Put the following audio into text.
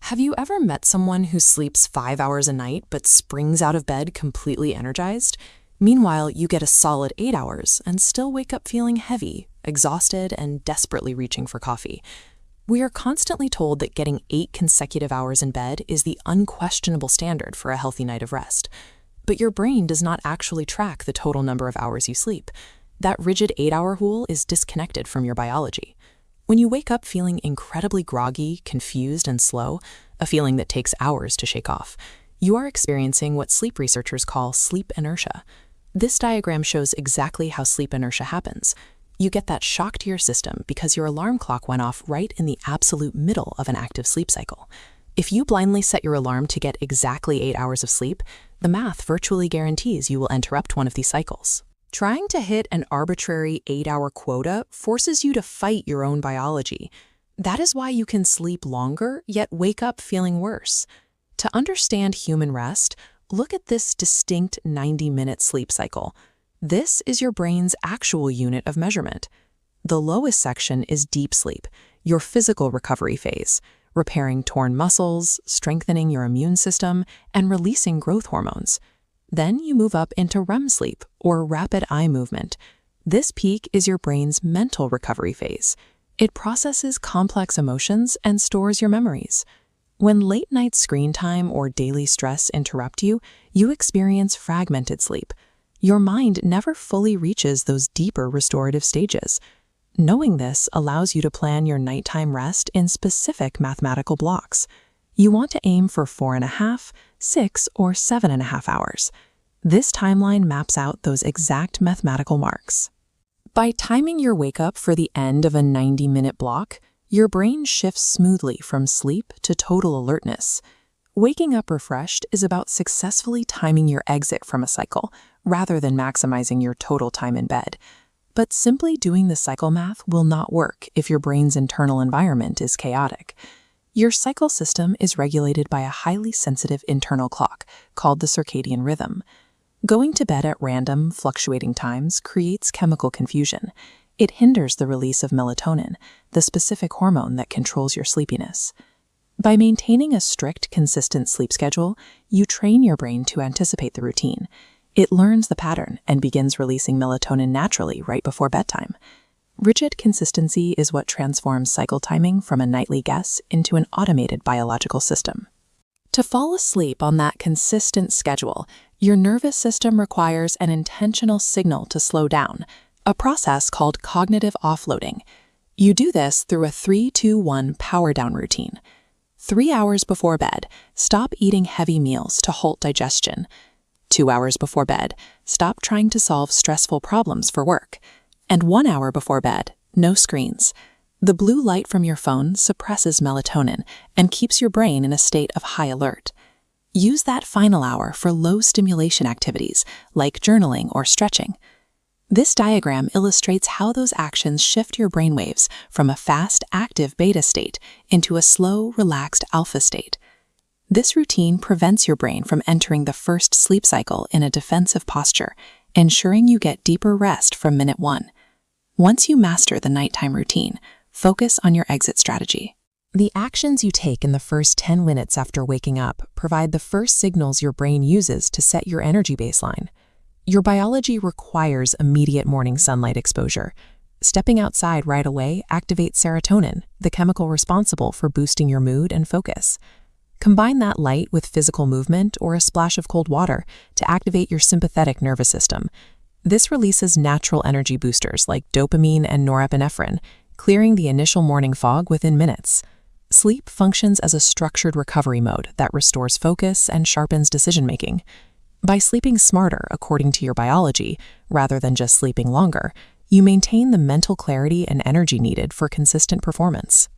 Have you ever met someone who sleeps 5 hours a night but springs out of bed completely energized? Meanwhile, you get a solid 8 hours and still wake up feeling heavy, exhausted, and desperately reaching for coffee. We are constantly told that getting 8 consecutive hours in bed is the unquestionable standard for a healthy night of rest. But your brain does not actually track the total number of hours you sleep. That rigid 8-hour rule is disconnected from your biology. When you wake up feeling incredibly groggy, confused, and slow, a feeling that takes hours to shake off, you are experiencing what sleep researchers call sleep inertia. This diagram shows exactly how sleep inertia happens. You get that shock to your system because your alarm clock went off right in the absolute middle of an active sleep cycle. If you blindly set your alarm to get exactly 8 hours of sleep, the math virtually guarantees you will interrupt one of these cycles. Trying to hit an arbitrary 8-hour quota forces you to fight your own biology. That is why you can sleep longer, yet wake up feeling worse. To understand human rest, look at this distinct 90-minute sleep cycle. This is your brain's actual unit of measurement. The lowest section is deep sleep, your physical recovery phase, repairing torn muscles, strengthening your immune system, and releasing growth hormones. Then you move up into REM sleep, or rapid eye movement. This peak is your brain's mental recovery phase. It processes complex emotions and stores your memories. When late-night screen time or daily stress interrupt you, you experience fragmented sleep. Your mind never fully reaches those deeper restorative stages. Knowing this allows you to plan your nighttime rest in specific mathematical blocks. You want to aim for 4.5, 6, or 7.5 hours. This timeline maps out those exact mathematical marks. By timing your wake-up for the end of a 90-minute block, your brain shifts smoothly from sleep to total alertness. Waking up refreshed is about successfully timing your exit from a cycle, rather than maximizing your total time in bed. But simply doing the cycle math will not work if your brain's internal environment is chaotic. Your cycle system is regulated by a highly sensitive internal clock called the circadian rhythm. Going to bed at random, fluctuating times creates chemical confusion. It hinders the release of melatonin, the specific hormone that controls your sleepiness. By maintaining a strict, consistent sleep schedule, you train your brain to anticipate the routine. It learns the pattern and begins releasing melatonin naturally right before bedtime. Rigid consistency is what transforms cycle timing from a nightly guess into an automated biological system. To fall asleep on that consistent schedule, your nervous system requires an intentional signal to slow down, a process called cognitive offloading. You do this through a 3-2-1 power down routine. 3 hours before bed, stop eating heavy meals to halt digestion. 2 hours before bed, stop trying to solve stressful problems for work. And 1 hour before bed, no screens. The blue light from your phone suppresses melatonin and keeps your brain in a state of high alert. Use that final hour for low-stimulation activities like journaling or stretching. This diagram illustrates how those actions shift your brainwaves from a fast, active beta state into a slow, relaxed alpha state. This routine prevents your brain from entering the first sleep cycle in a defensive posture, ensuring you get deeper rest from minute 1. Once you master the nighttime routine, focus on your exit strategy. The actions you take in the first 10 minutes after waking up provide the first signals your brain uses to set your energy baseline. Your biology requires immediate morning sunlight exposure. Stepping outside right away activates serotonin, the chemical responsible for boosting your mood and focus. Combine that light with physical movement or a splash of cold water to activate your sympathetic nervous system. This releases natural energy boosters like dopamine and norepinephrine, clearing the initial morning fog within minutes. Sleep functions as a structured recovery mode that restores focus and sharpens decision-making. By sleeping smarter according to your biology, rather than just sleeping longer, you maintain the mental clarity and energy needed for consistent performance.